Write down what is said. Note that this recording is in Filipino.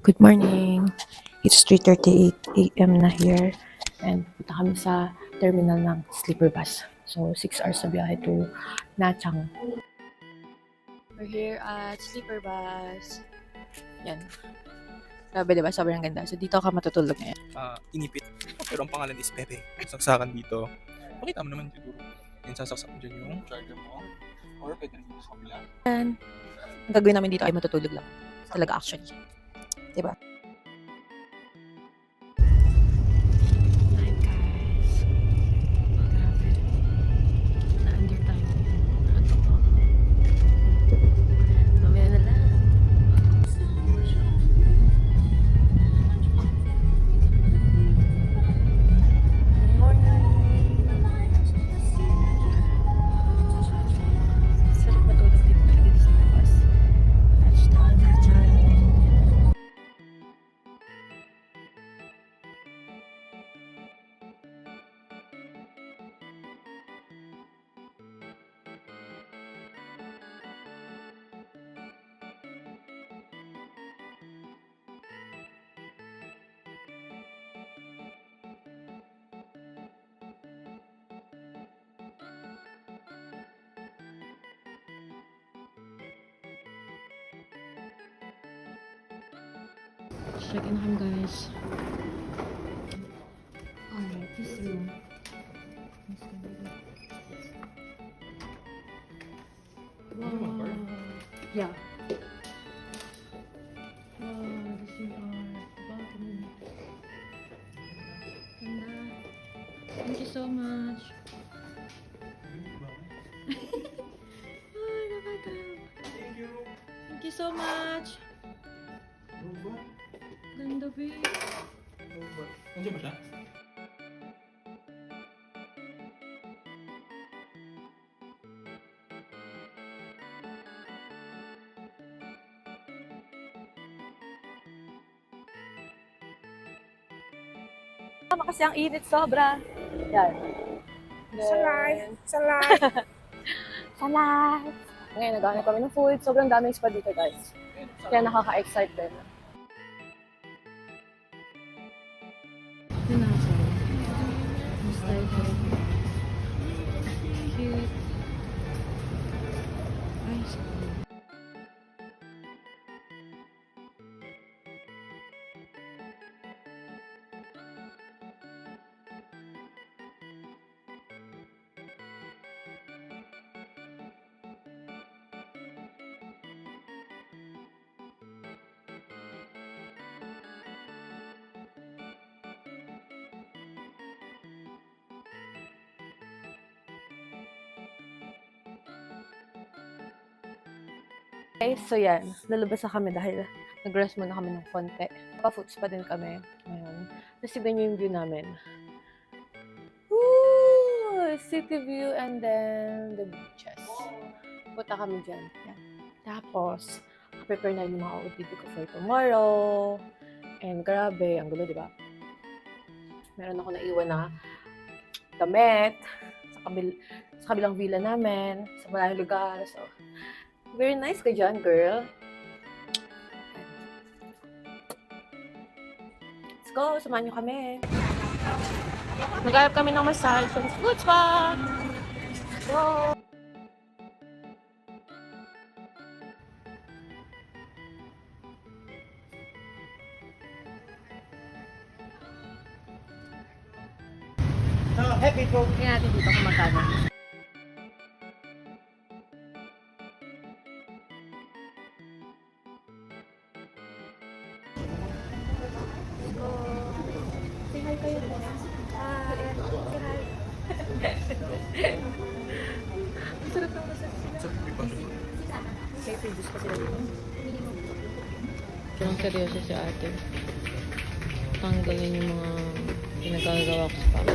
Good morning! It's 3:38 a.m. na here and punta kami sa terminal ng sleeper bus. So, 6 hours na biyahe to Nachang. We're here at sleeper bus. Yan. Sabi diba? Sobrang ganda. So, dito ka matutulog ngayon. Inipit. Pero ang pangalan is Pepe. Saksakan dito. Pakita mo naman siguro. Yan, sasaksak mo dyan yung charger mo. Or pwede na dito sa kabila. And, ang gagawin namin dito ay matutulog lang. Talaga actually. Diba? Hi guys. Grabe. Na-under tayo. Ano to? Mamaya na lang. Sarap matulog dito talaga sa labas. Touchdown na dyan. Check in kami guys. Alright, this room. Wow. Yeah. Wow, the CR. The balcony. Ganda. Thank you so much. Ay, nakakatawa. Thank you so much. Ganda, babe. Nandiyan ba siya? Kasi ang init sobra. Yan. Salay! Ngayon, naghahanap kami ng food. Sobrang daming spot dito, guys. Kaya nakaka-excite din. Cute. Nice. Okay, so yan. Lalabas na kami dahil nag-rest muna kami ng konti. Pa-foods pa din kami ngayon. Tapos tignan nyo yung view namin. Woo! City view and then the beaches. Punta kami dyan. Yan. Tapos, prepare na yung mga outfit ko for tomorrow. And grabe, ang gulo, di ba? Meron ako naiwan na damit sa kabilang villa namin, sa maraming lugar. So, very nice ka dyan, girl. Let's go, samahan nyo kami. Nagharap kami ng massage sa food spot. Go! Happy po! Tingnan natin dito kung magkano. Say hi kayo. Hi. Say hi. Masarap na masarap sila. Okay, previous pa sila dito. Parang seryoso si ate. Tanggalin yung mga pinagagawa ko sa papa.